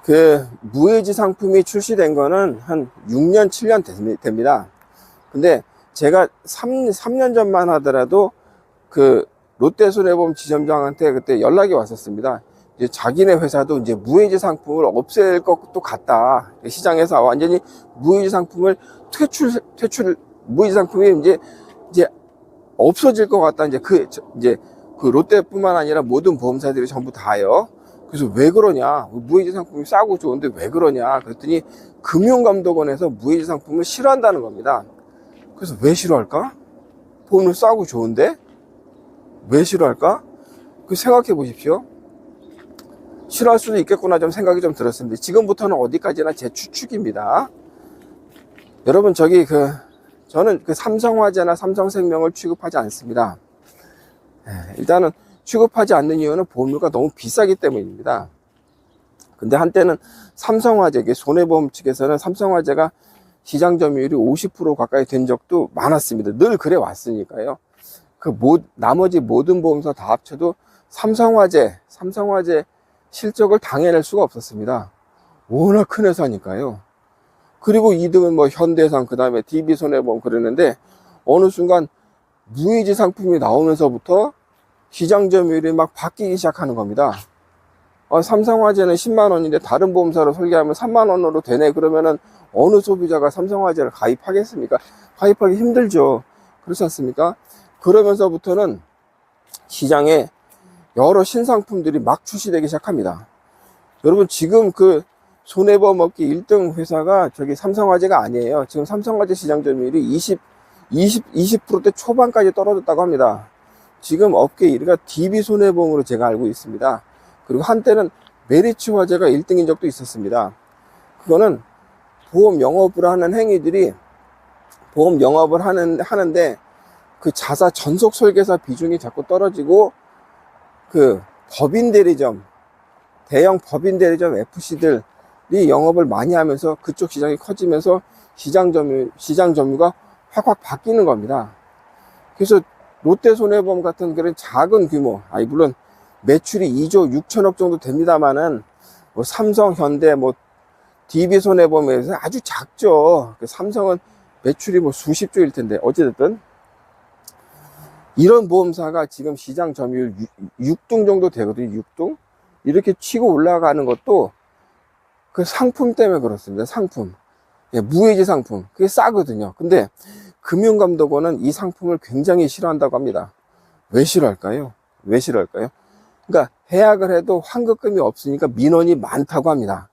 그 무해지 상품이 출시된 거는 한 6년, 7년 됩니다. 근데 제가 3년 전만 하더라도 그 롯데손해보험 지점장한테 그때 연락이 왔었습니다. 이제 자기네 회사도 이제 무해지 상품을 없앨 것도 같다. 시장에서 완전히 무해지 상품을 무해지 상품이 이제 없어질 것 같다. 이제 그 롯데뿐만 아니라 모든 보험사들이 전부 다요. 그래서 왜 그러냐? 무해지 상품이 싸고 좋은데 왜 그러냐? 그랬더니 금융감독원에서 무해지 상품을 싫어한다는 겁니다. 그래서 왜 싫어할까? 보험료 싸고 좋은데 왜 싫어할까? 그 생각해 보십시오. 싫어할 수도 있겠구나 좀 생각이 좀 들었습니다. 지금부터는 어디까지나 제 추측입니다. 여러분 저는 그 삼성화재나 삼성생명을 취급하지 않습니다. 일단은 취급하지 않는 이유는 보험료가 너무 비싸기 때문입니다. 근데 한때는 삼성화재, 손해보험 측에서는 삼성화재가 시장 점유율이 50% 가까이 된 적도 많았습니다. 늘 그래 왔으니까요. 나머지 모든 보험사 다 합쳐도 삼성화재 실적을 당해낼 수가 없었습니다. 워낙 큰 회사니까요. 그리고 2등은 뭐 현대상, 그 다음에 DB손해보험 그러는데 어느 순간 무해지 상품이 나오면서부터 시장 점유율이 막 바뀌기 시작하는 겁니다. 삼성화재는 10만 원인데 다른 보험사로 설계하면 3만 원으로 되네. 그러면은 어느 소비자가 삼성화재를 가입하겠습니까? 가입하기 힘들죠. 그렇지 않습니까? 그러면서부터는 시장에 여러 신상품들이 막 출시되기 시작합니다. 여러분 지금 그 손해보험 업계 1등 회사가 저기 삼성화재가 아니에요. 지금 삼성화재 시장 점유율이 20%대 초반까지 떨어졌다고 합니다. 지금 업계 1위가 DB손해보험으로 제가 알고 있습니다. 그리고 한때는 메리츠화재가 1등인 적도 있었습니다. 그거는 보험 영업을 하는 행위들이 보험 영업을 하는데 그 자사 전속 설계사 비중이 자꾸 떨어지고 그 법인 대리점, 대형 법인 대리점 FC들이 영업을 많이 하면서 그쪽 시장이 커지면서 시장 점유가 확 바뀌는 겁니다. 그래서 롯데손해보험 같은 그런 작은 규모, 물론 매출이 2조 6천억 정도 됩니다만은 뭐 삼성, 현대, 뭐 DB손해보험에서 아주 작죠. 삼성은 매출이 뭐 수십조일 텐데 어찌됐든 이런 보험사가 지금 시장 점유율 6등 정도 되거든요. 6등 이렇게 치고 올라가는 것도 그 상품 때문에 그렇습니다. 상품, 무해지 상품 그게 싸거든요. 근데 금융감독원은 이 상품을 굉장히 싫어한다고 합니다. 왜 싫어할까요? 그러니까 해약을 해도 환급금이 없으니까 민원이 많다고 합니다.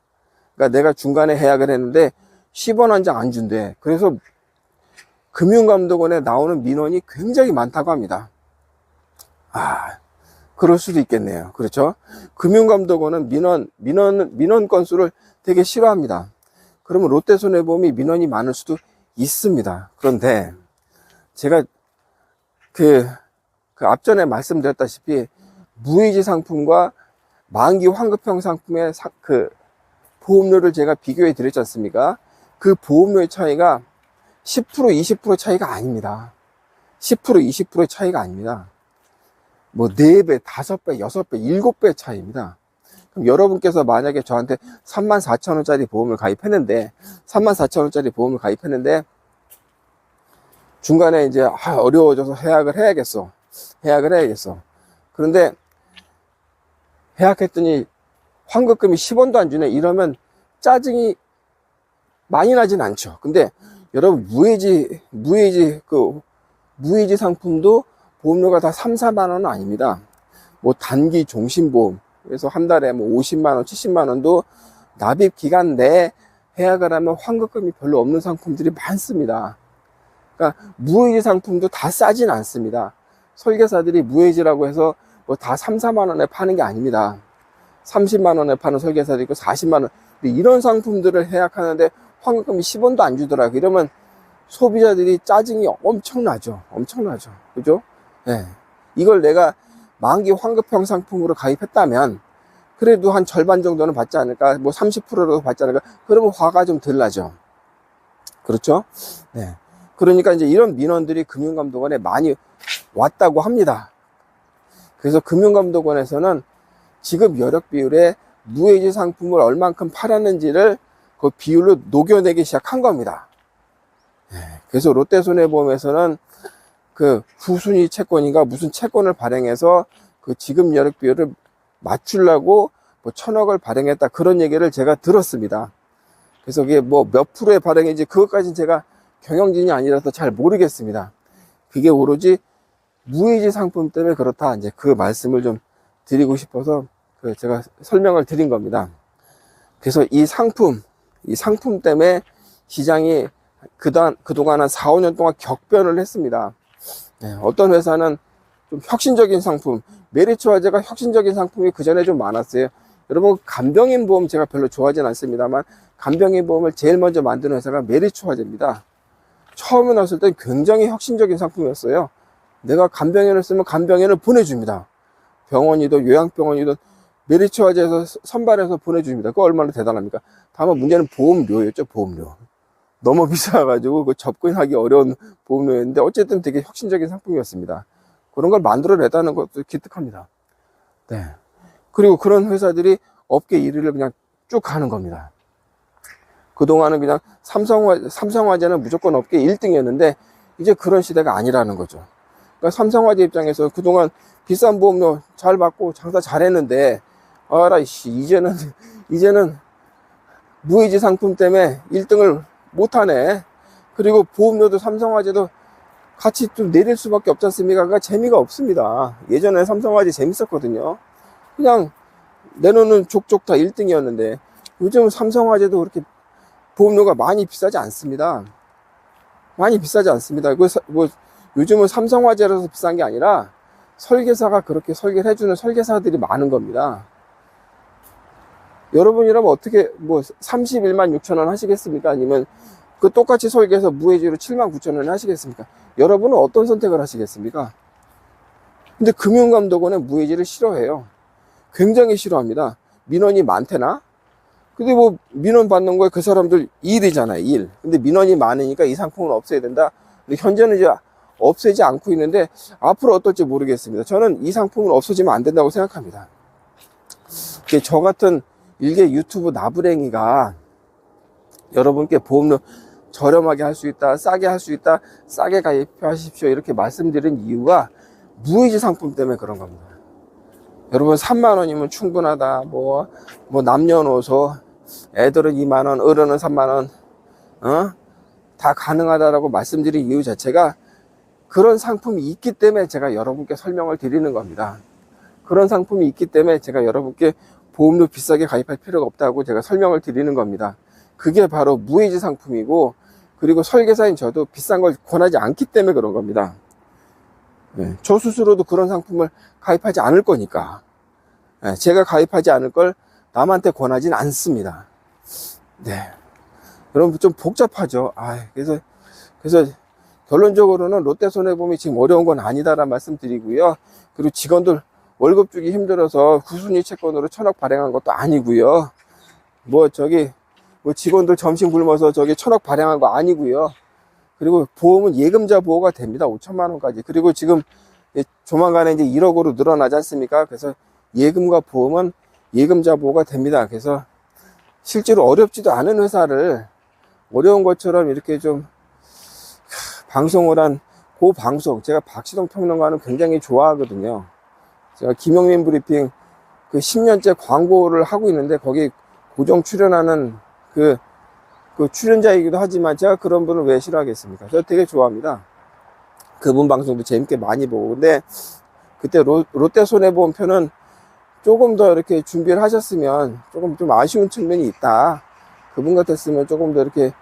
그러니까 내가 중간에 해약을 했는데 10원 한 장 안 준대. 그래서 금융감독원에 나오는 민원이 굉장히 많다고 합니다. 그럴 수도 있겠네요. 그렇죠? 금융감독원은 민원 건수를 되게 싫어합니다. 그러면 롯데손해보험이 민원이 많을 수도 있습니다. 그런데 제가 그 앞전에 말씀드렸다시피 무해지 상품과 만기 환급형 상품의 그 보험료를 제가 비교해 드렸지 않습니까? 그 보험료의 차이가 10%, 20% 차이가 아닙니다. 10%, 20%의 차이가 아닙니다. 뭐 4배, 5배, 6배, 7배 차이입니다. 그럼 여러분께서 만약에 저한테 34,000원짜리 보험을 가입했는데 중간에 이제 어려워져서 해약을 해야겠어. 그런데 해약했더니 환급금이 10원도 안 주네. 이러면 짜증이 많이 나진 않죠. 근데 여러분 무해지 상품도 보험료가 다 3, 4만 원은 아닙니다. 뭐 단기 종신보험 그래서 한 달에 뭐 50만 원, 70만 원도 납입 기간 내에 해약을 하면 환급금이 별로 없는 상품들이 많습니다. 그러니까 무해지 상품도 다 싸진 않습니다. 설계사들이 무해지라고 해서 뭐 다 3, 4만 원에 파는 게 아닙니다. 30만 원에 파는 설계사도 있고 40만 원. 근데 이런 상품들을 해약하는데 환급금이 10원도 안 주더라고요. 이러면 소비자들이 짜증이 엄청나죠. 그죠? 네. 이걸 내가 만기 환급형 상품으로 가입했다면 그래도 한 절반 정도는 받지 않을까? 뭐 30%라도 받지 않을까? 그러면 화가 좀 덜 나죠. 그렇죠? 네. 그러니까 이제 이런 민원들이 금융감독원에 많이 왔다고 합니다. 그래서 금융감독원에서는 지급 여력 비율에 무해지 상품을 얼만큼 팔았는지를 그 비율로 녹여내기 시작한 겁니다. 그래서 롯데손해보험에서는 그 후순위 채권인가 무슨 채권을 발행해서 그 지급 여력 비율을 맞추려고 뭐 1,000억을 발행했다, 그런 얘기를 제가 들었습니다. 그래서 그게 뭐 몇 프로의 발행인지 그것까지는 제가 경영진이 아니라서 잘 모르겠습니다. 그게 오로지 무해지 상품 때문에 그렇다, 이제 그 말씀을 좀 드리고 싶어서 제가 설명을 드린 겁니다. 그래서 이 상품 때문에 시장이 그동안 한 4, 5년 동안 격변을 했습니다. 어떤 회사는 좀 혁신적인 상품, 메리츠 화재가 혁신적인 상품이 그 전에 좀 많았어요. 여러분, 간병인 보험 제가 별로 좋아하진 않습니다만, 간병인 보험을 제일 먼저 만드는 회사가 메리츠 화재입니다. 처음에 나왔을 때 굉장히 혁신적인 상품이었어요. 내가 간병인을 쓰면 간병인을 보내줍니다. 병원이든 요양병원이든 메리츠 화재에서 선발해서 보내줍니다. 그거 얼마나 대단합니까? 다만 문제는 보험료였죠, 보험료. 너무 비싸가지고 그 접근하기 어려운 보험료였는데 어쨌든 되게 혁신적인 상품이었습니다. 그런 걸 만들어내다는 것도 기특합니다. 네. 그리고 그런 회사들이 업계 1위를 그냥 쭉 가는 겁니다. 그동안은 그냥 삼성화재는 무조건 업계 1등이었는데 이제 그런 시대가 아니라는 거죠. 그러니까 삼성화재 입장에서 그동안 비싼 보험료 잘 받고 장사 잘했는데, 이제는 무해지 상품 때문에 1등을 못하네. 그리고 보험료도 삼성화재도 같이 좀 내릴 수밖에 없지 않습니까? 그러니까 재미가 없습니다. 예전에 삼성화재 재밌었거든요. 그냥 내놓는 족족 다 1등이었는데 요즘 삼성화재도 그렇게 보험료가 많이 비싸지 않습니다. 많이 비싸지 않습니다. 요즘은 삼성화재라서 비싼 게 아니라 설계사가 그렇게 설계를 해주는 설계사들이 많은 겁니다. 여러분이라면 어떻게 31만 6천 원 하시겠습니까? 아니면 그 똑같이 설계해서 무해지로 7만 9천 원 하시겠습니까? 여러분은 어떤 선택을 하시겠습니까? 근데 금융감독원은 무해지를 싫어해요. 굉장히 싫어합니다. 민원이 많대나? 근데 민원 받는 거에 그 사람들 일이잖아요, 일. 근데 민원이 많으니까 이 상품은 없애야 된다. 근데 현재는 이제 없애지 않고 있는데 앞으로 어떨지 모르겠습니다. 저는 이 상품은 없어지면 안 된다고 생각합니다. 저 같은 일개 유튜브 나부랭이가 여러분께 보험료 저렴하게 할 수 있다, 싸게 할 수 있다, 싸게 가입하십시오, 이렇게 말씀드린 이유가 무해지 상품 때문에 그런 겁니다. 여러분, 3만 원이면 충분하다, 남녀노소, 애들은 2만 원, 어른은 3만 원, 다 가능하다라고 말씀드린 이유 자체가 그런 상품이 있기 때문에 제가 여러분께 설명을 드리는 겁니다. 그런 상품이 있기 때문에 제가 여러분께 보험료 비싸게 가입할 필요가 없다고 제가 설명을 드리는 겁니다. 그게 바로 무해지 상품이고, 그리고 설계사인 저도 비싼 걸 권하지 않기 때문에 그런 겁니다. 저 스스로도 그런 상품을 가입하지 않을 거니까. 제가 가입하지 않을 걸 남한테 권하진 않습니다. 네. 여러분, 좀 복잡하죠. 그래서 결론적으로는 롯데손해보험이 지금 어려운 건 아니다라는 말씀 드리고요. 그리고 직원들 월급 주기 힘들어서 후순위 채권으로 1,000억 발행한 것도 아니고요. 직원들 점심 굶어서 1,000억 발행한 거 아니고요. 그리고 보험은 예금자 보호가 됩니다. 5천만 원까지. 그리고 지금 조만간에 이제 1억으로 늘어나지 않습니까? 그래서 예금과 보험은 예금자 보호가 됩니다. 그래서 실제로 어렵지도 않은 회사를 어려운 것처럼 이렇게 좀 방송을 한 그 방송, 제가 박시동 평론가는 굉장히 좋아하거든요. 제가 김영민 브리핑 10년째 광고를 하고 있는데 거기 고정 출연하는 그 출연자이기도 하지만 제가 그런 분을 왜 싫어하겠습니까? 저 되게 좋아합니다. 그분 방송도 재밌게 많이 보고. 근데 그때 롯데손해보험 편은 조금 더 이렇게 준비를 하셨으면 조금 좀 아쉬운 측면이 있다. 그분 같았으면 조금 더 이렇게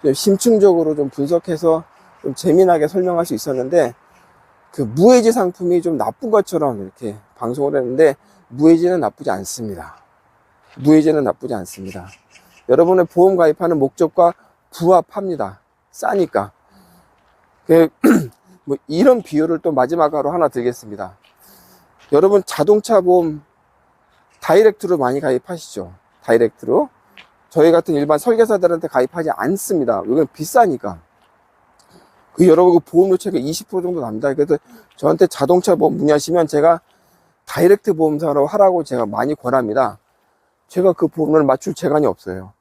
좀 심층적으로 좀 분석해서 좀 재미나게 설명할 수 있었는데, 그 무해지 상품이 좀 나쁜 것처럼 이렇게 방송을 했는데, 무해지는 나쁘지 않습니다. 무해지는 나쁘지 않습니다. 여러분의 보험 가입하는 목적과 부합합니다. 싸니까. 이런 비유를 또 마지막으로 하나 드리겠습니다. 여러분, 자동차 보험 다이렉트로 많이 가입하시죠? 다이렉트로. 저희 같은 일반 설계사들한테 가입하지 않습니다. 이건 비싸니까. 여러분, 보험료 차이가 20% 정도 납니다. 그래서 저한테 자동차 보험 문의하시면 제가 다이렉트 보험사로 하라고 제가 많이 권합니다. 제가 그 보험료를 맞출 재간이 없어요.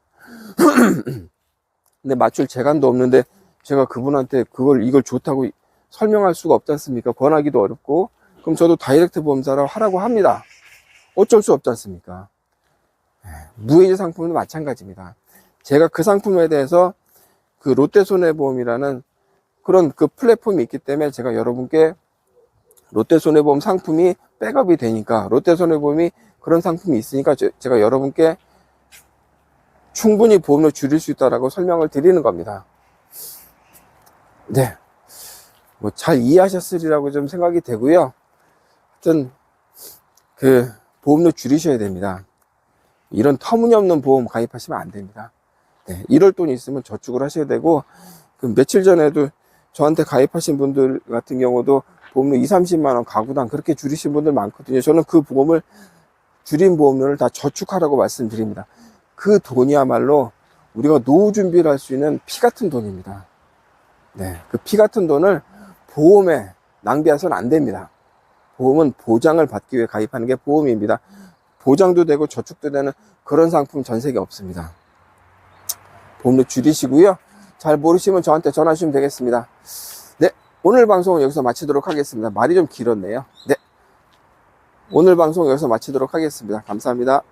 근데 맞출 재간도 없는데 제가 그분한테 이걸 좋다고 설명할 수가 없지 않습니까? 권하기도 어렵고. 그럼 저도 다이렉트 보험사라고 하라고 합니다. 어쩔 수 없지 않습니까? 무해지 상품도 마찬가지입니다. 제가 그 상품에 대해서 그 롯데손해보험이라는 그런 그 플랫폼이 있기 때문에 제가 여러분께 롯데손해보험 상품이 백업이 되니까, 롯데손해보험이 그런 상품이 있으니까 제가 여러분께 충분히 보험료 줄일 수 있다라고 설명을 드리는 겁니다. 네. 뭐 잘 이해하셨으리라고 좀 생각이 되고요. 하여튼 그 보험료 줄이셔야 됩니다. 이런 터무니없는 보험 가입하시면 안 됩니다. 네. 이럴 돈이 있으면 저축을 하셔야 되고, 그 며칠 전에도 저한테 가입하신 분들 같은 경우도 보험료 20-30만 원 가구당 그렇게 줄이신 분들 많거든요. 저는 그 보험을 줄인 보험료를 다 저축하라고 말씀드립니다. 그 돈이야말로 우리가 노후 준비를 할 수 있는 피 같은 돈입니다. 네, 그 피 같은 돈을 보험에 낭비해서는 안 됩니다. 보험은 보장을 받기 위해 가입하는 게 보험입니다. 보장도 되고 저축도 되는 그런 상품 전 세계에 없습니다. 보험료 줄이시고요. 잘 모르시면 저한테 전화 주시면 되겠습니다. 네, 오늘 방송은 여기서 마치도록 하겠습니다. 말이 좀 길었네요. 네, 오늘 방송 여기서 마치도록 하겠습니다. 감사합니다.